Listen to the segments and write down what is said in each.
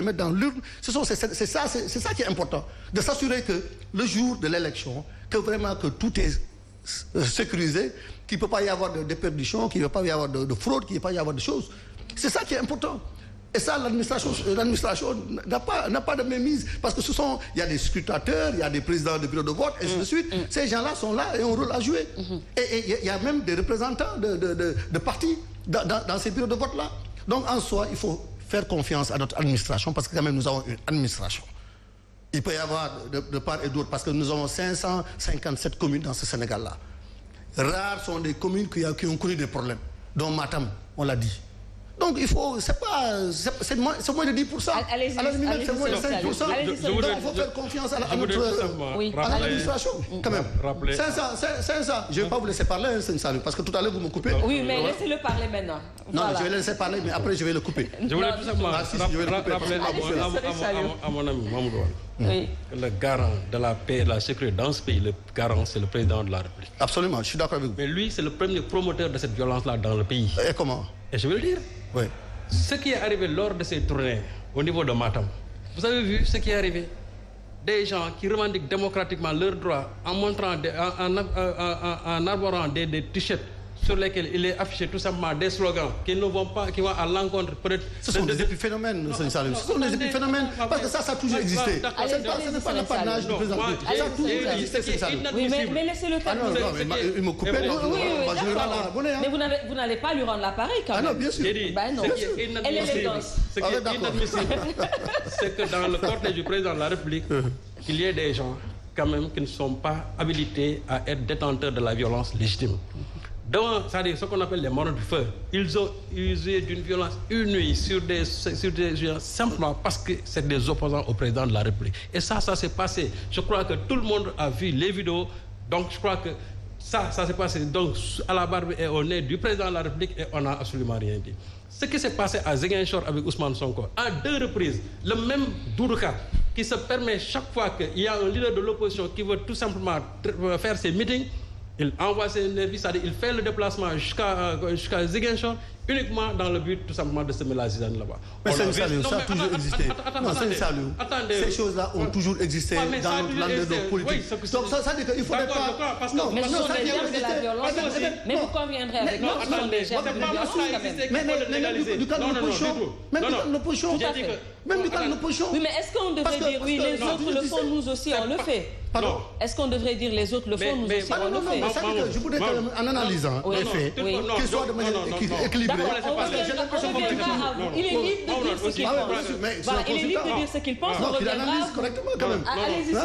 mettre dans l'urne. C'est ça qui est important, de s'assurer que le jour de l'élection, que vraiment que tout est sécurisé, qu'il ne peut pas y avoir de déperdition, qu'il ne peut pas y avoir de fraude, qu'il ne peut pas y avoir de choses. C'est ça qui est important. Et ça, l'administration n'a pas de mainmise, parce que il y a des scrutateurs, il y a des présidents de bureaux de vote, et ainsi de suite. Ces gens-là sont là et ont un rôle à jouer. Et il y a même des représentants de partis dans ces bureaux de vote-là. Donc, en soi, il faut faire confiance à notre administration, parce que quand même, nous avons une administration. Il peut y avoir de part et d'autre, parce que nous avons 557 communes dans ce Sénégal-là. Rares sont les communes qui ont connu des problèmes, dont Matam, on l'a dit. Donc il faut, c'est moins de 10%. Allez-y, à la limite, c'est moins de 5%. Donc il faut faire confiance à l'administration, quand même. 500, je ne vais pas vous laisser parler, Salut, parce que tout à l'heure vous me coupez. Oui, mais laissez-le parler maintenant. Non, je vais le laisser parler, mais après je vais le couper. Je voulais tout simplement rappeler à mon ami Mamoudou. Le garant de la paix et de la sécurité dans ce pays, le garant, c'est le président de la République. Absolument, je suis d'accord avec vous. Mais lui, c'est le premier promoteur de cette violence-là dans le pays. Et comment? Et je vais le dire. Oui. Ce qui est arrivé lors de ces tournées au niveau de Matam, vous avez vu ce qui est arrivé? Des gens qui revendiquent démocratiquement leurs droits en montrant, en arborant des t-shirts sur lesquels il est affiché tout simplement des slogans qui ne vont pas, qui vont à l'encontre peut-être. Ce sont des épiphénomènes, ce sont des épiphénomènes, parce que ça a toujours existé. Ce n'est pas l'apanage du président. Ça a toujours existé, Oui, mais laissez-le faire. Il me coupait. Mais vous n'allez pas lui rendre l'appareil quand même. Ah non, bien sûr. Non. Et l'élégance. Ce qui est inadmissible, c'est que dans le cortège du président de la République, qu'il y ait des gens quand même qui ne sont pas habilités à être détenteurs de la violence légitime. Devant, c'est-à-dire ce qu'on appelle les morts du feu, ils ont usé d'une violence inouïe sur des gens simplement parce que c'est des opposants au président de la République. Et ça s'est passé. Je crois que tout le monde a vu les vidéos. Donc je crois que ça s'est passé donc à la barbe et au nez du président de la République et on n'a absolument rien dit. Ce qui s'est passé à Ziguinchor avec Ousmane Sonko, à 2 reprises, le même Doudouka qui se permet chaque fois qu'il y a un leader de l'opposition qui veut tout simplement faire ses meetings, il envoie ses nervis, c'est-à-dire il fait le déplacement jusqu'à Ziguinchor uniquement dans le but tout simplement de semer la zizanie là-bas. Mais ça a toujours existé. Non, ces choses-là ont toujours existé dans notre langue politique. Donc ça dit qu'il ne faudrait pas... Non, mais ce sont des germes de la violence. Mais vous conviendrez avec moi, ce sont des germes de la violence quand même. Même du cas de l'opposition. Même du cas de l'opposition. Oui, mais est-ce qu'on devrait dire oui, les autres le font, nous aussi on le fait? Pardon? Est-ce qu'on devrait dire les autres le font, nous aussi on le fait? Je voudrais qu'en analysant les faits, qu'ils soient de manière équilibrée. Il est libre de dire ce qu'il pense. Il est libre de dire ce qu'il pense. Non, il analyse correctement quand même. Allez-y, non,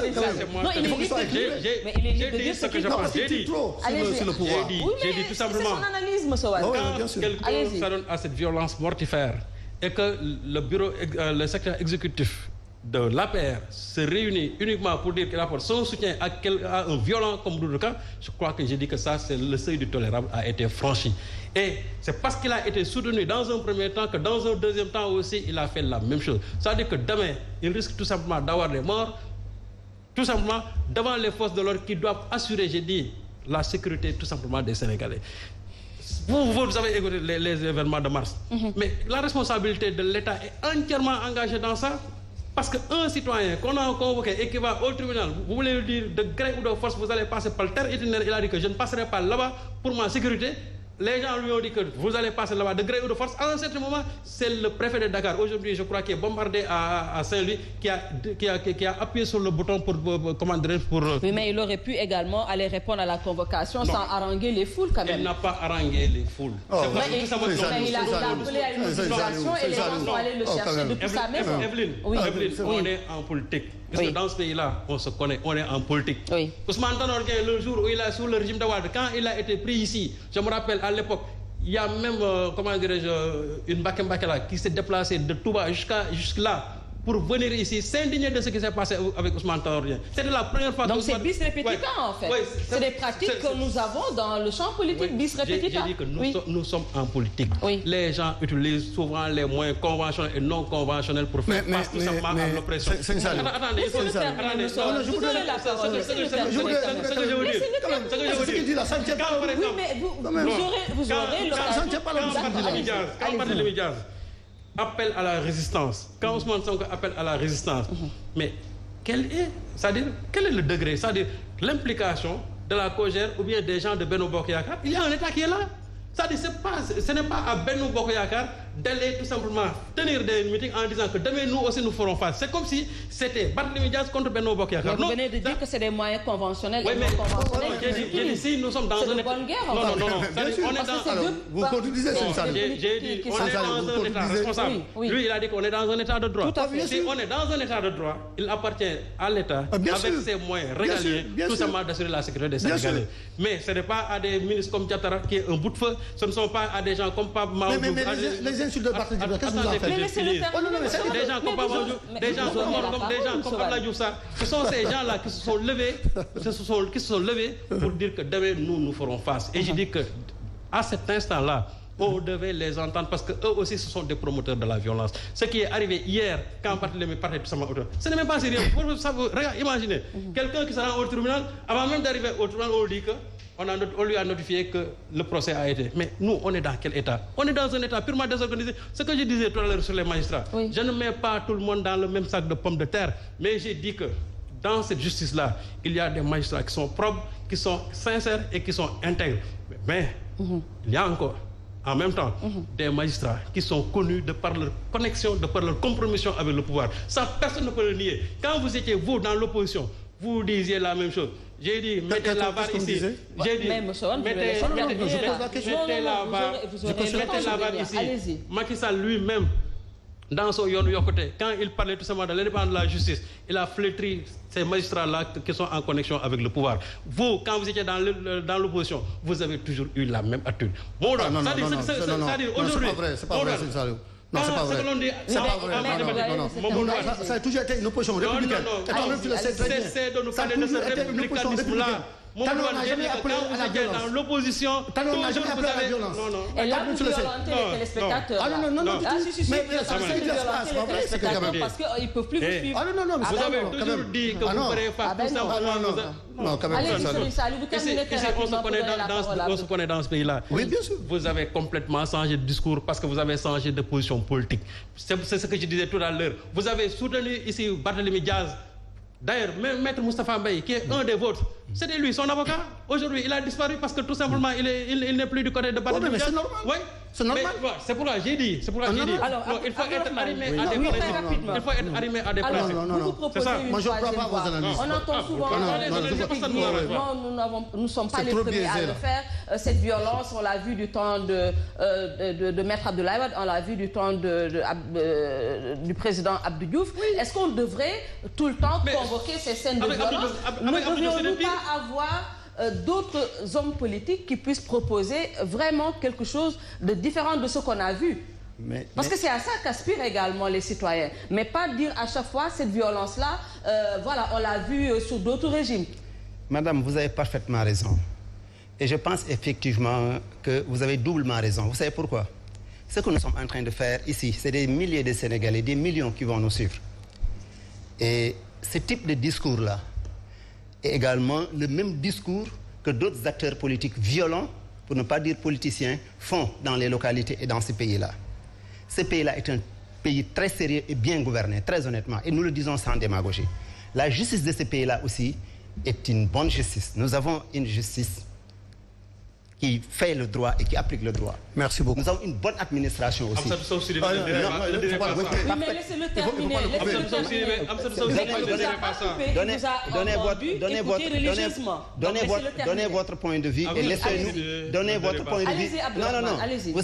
il est libre de dire, mais il est libre de dire ce qu'il pense. J'ai dit trop sur le pouvoir. J'ai dit tout simplement. C'est son analyse, M. Wade. Quand quelqu'un s'adonne à cette violence mortifère et que le secrétaire exécutif de l'APR se réunit uniquement pour dire qu'il apporte son soutien à un violent comme Doudouka, je crois que j'ai dit que ça, c'est le seuil du tolérable a été franchi. Et c'est parce qu'il a été soutenu dans un premier temps que dans un deuxième temps aussi, il a fait la même chose. Ça veut dire que demain, il risque tout simplement d'avoir des morts, tout simplement devant les forces de l'ordre qui doivent assurer, j'ai dit, la sécurité tout simplement des Sénégalais. Vous avez écouté les événements de mars. Mais la responsabilité de l'État est entièrement engagée dans ça. Parce qu'un citoyen qu'on a convoqué et qui va au tribunal, vous voulez lui dire de gré ou de force, vous allez passer par le terre itinéraire. Il a dit que je ne passerai pas là-bas pour ma sécurité. Les gens lui ont dit que vous allez passer là-bas de gré ou de force. À un certain moment, c'est le préfet de Dakar, aujourd'hui, je crois, qui est bombardé à Saint-Louis, qui a appuyé sur le bouton pour commander pour... Oui, mais il aurait pu également aller répondre à la convocation sans haranguer les foules, quand même. Il n'a pas harangué les foules. Mais il a appelé à une mobilisation et les gens sont allés le chercher depuis sa maison. Evelyne, on est en politique. Parce que dans ce pays-là, on se connaît, on est en politique. Ousmane Tanor Dieng, le jour où il est sous le régime de Wade, quand il a été pris ici, je me rappelle à l'époque, il y a même, comment dirais-je, une Bakembakela qui s'est déplacée de Touba jusque-là pour venir ici s'indigner de ce qui s'est passé avec Ousmane Tanor Dieng. C'était la première fois que... Donc c'est bis repetita en fait. C'est des pratiques que nous avons dans le champ politique, bis repetita. J'ai dit que nous sommes en politique. Les gens utilisent souvent les moyens conventionnels et non conventionnels pour faire face tout simplement à l'oppression. Attendez, il faut le faire. Je vous donne la parole. Ce que je veux dire. Ce qu'il dit là, ça ne tient pas. Oui, mais vous aurez l'occasion. Quand Barthélémy Diaz appelle à la résistance, quand Ousmane Sonko appelle à la résistance, mais quel est le degré, c'est-à-dire l'implication de la COJER ou bien des gens de Benno Bokk Yakaar? Il y a un État qui est là. C'est-à-dire ce n'est pas à Benno Bokk Yakaar d'aller tout simplement tenir des meetings en disant que demain nous aussi nous ferons face. C'est comme si c'était Barthélémy Dias contre Benno Bokk Yakaar. Vous venez de dire que c'est des moyens conventionnels et non conventionnels. J'ai dit si nous sommes dans un état. Non. On est dans. Vous contredisez ça. J'ai dit on est dans un état responsable. Lui il a dit qu'on est dans un état de droit. Si on est dans un état de droit, il appartient à l'État avec ses moyens régaliens tout simplement d'assurer la sécurité des Sénégalais. Mais ce n'est pas à des ministres comme Diatara qui est un bout de feu. Ce ne sont pas à des gens comme Pape Mahamadou. Mais les insultes de Barthélémy Dias, qu'est-ce que vous en faites? Des gens comme Pape Mahamadou, des gens comme Abdoulaye Diouf Sarr, ce sont ces gens-là qui se sont levés, pour dire que demain nous ferons face. Et je dis que à cet instant-là, on devait les entendre parce que eux aussi ce sont des promoteurs de la violence. Ce qui est arrivé hier quand Barthélémy parlait tout simplement, ce n'est même pas sérieux. Regarde, imaginez quelqu'un qui se rend au tribunal, avant même d'arriver au tribunal, on dit que on lui a notifié que le procès a été. Mais nous, on est dans quel état? On est dans un état purement désorganisé. Ce que je disais tout à l'heure sur les magistrats, je ne mets pas tout le monde dans le même sac de pommes de terre, mais j'ai dit que dans cette justice-là, il y a des magistrats qui sont propres, qui sont sincères et qui sont intègres. Mais il y a encore, en même temps, des magistrats qui sont connus de par leur connexion, de par leur compromission avec le pouvoir. Ça, personne ne peut le nier. Quand vous étiez, vous, dans l'opposition, vous disiez la même chose. J'ai dit, mettez la barre ici. J'ai dit, mettez la barre ici. Macky Sall lui-même, dans son Yoonu Yokkute, quand il parlait tout simplement de l'indépendance de la justice, il a flétri ces magistrats-là qui sont en connexion avec le pouvoir. Vous, quand vous étiez dans l'opposition, vous avez toujours eu la même attitude. Non, aujourd'hui, c'est pas vrai, non, c'est pas vrai. C'est pas vrai. Non. Ça a toujours été une opposition républicaine. C'est de nous parler de ce républicanisme-là. Mon doigt jamais appelé à la violence. Dans l'opposition, on n'a jamais appelé à la violence. Et là, vous violentez les téléspectateurs. Ah non, si. Mais c'est pas vrai, c'est que parce qu'ils ne peuvent plus vous suivre. Ah non, vous avez toujours dit que vous ne ferez pas tout ça. Non, quand même. Allez, vous terminez très rapidement. On se connaît dans ce pays-là. Oui, bien sûr. Vous avez complètement changé de discours parce que vous avez changé de position politique. C'est ce que je disais tout à l'heure. Vous avez soutenu ici Barthélémy Diaz. D'ailleurs, même Maître Moustapha Mbaye, qui est un des vôtres, c'était lui, son avocat. Aujourd'hui, il a disparu parce que tout simplement, il n'est plus du côté de Barthélémy Diaz. Mais c'est normal. Oui. C'est normal. C'est pourquoi j'ai dit. Alors, il faut être arrimé à des principes. Il faut être arrimé à des principes. Vous proposez une troisième voie. On entend souvent nous ne sommes pas les premiers à le faire. Cette violence, on l'a vu du temps de Maître Abdoulaye Wade, on l'a vu du temps du président Abdou Diouf. Est-ce qu'on devrait tout le temps convoquer ces scènes de violence? Ne devrions-nous pas avoir d'autres hommes politiques qui puissent proposer vraiment quelque chose de différent de ce qu'on a vu? Parce que c'est à ça qu'aspirent également les citoyens. Mais pas dire à chaque fois cette violence-là, voilà, on l'a vu sous d'autres régimes. Madame, vous avez parfaitement raison. Et je pense effectivement que vous avez doublement raison. Vous savez pourquoi? Ce que nous sommes en train de faire ici, c'est des milliers de Sénégalais, des millions qui vont nous suivre. Et ce type de discours-là est également le même discours que d'autres acteurs politiques violents, pour ne pas dire politiciens, font dans les localités et dans ces pays-là. Ce pays-là est un pays très sérieux et bien gouverné, très honnêtement, et nous le disons sans démagogie. La justice de ce pays-là aussi est une bonne justice. Nous avons une justice qui fait le droit et qui applique le droit. Merci beaucoup. Nous avons une bonne administration aussi. Oui, mais laissez-le terminer. Donnez votre point de vue et laissez-nous donner votre point de vue. Non. Vous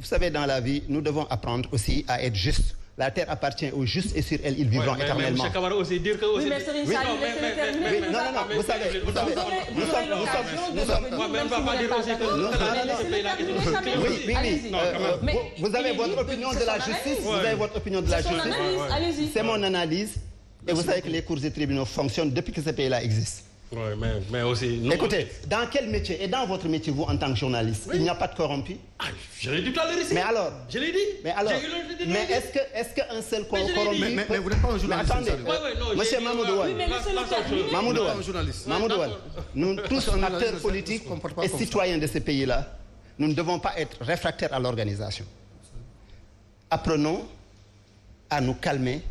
savez, dans la vie, nous devons apprendre aussi à être justes. La terre appartient aux justes et sur elle, ils vivront éternellement. Mais Camara aussi dire que aussi... Oui, mais Serigne Saliou, laissez-le terminer. Non, vous savez, vous avez votre opinion de la justice, c'est mon analyse, et vous savez que les cours et tribunaux fonctionnent depuis que ce pays-là existe. Oui, mais aussi... Écoutez, dans quel métier, et dans votre métier, vous, en tant que journaliste, il n'y a pas de corrompu? Je l'ai dit tout à l'heure ici. Mais alors? Je l'ai dit. Mais alors? Mais est-ce qu'un seul corrompu... Mais vous n'êtes pas un journaliste. Attendez, monsieur Mamoudou Wade. Oui, mais laissez-le terminer. Mamoudou Wade, nous tous, acteurs politiques et citoyens de ce pays-là, nous ne devons pas être réfractaires à l'organisation. apprenons à nous calmer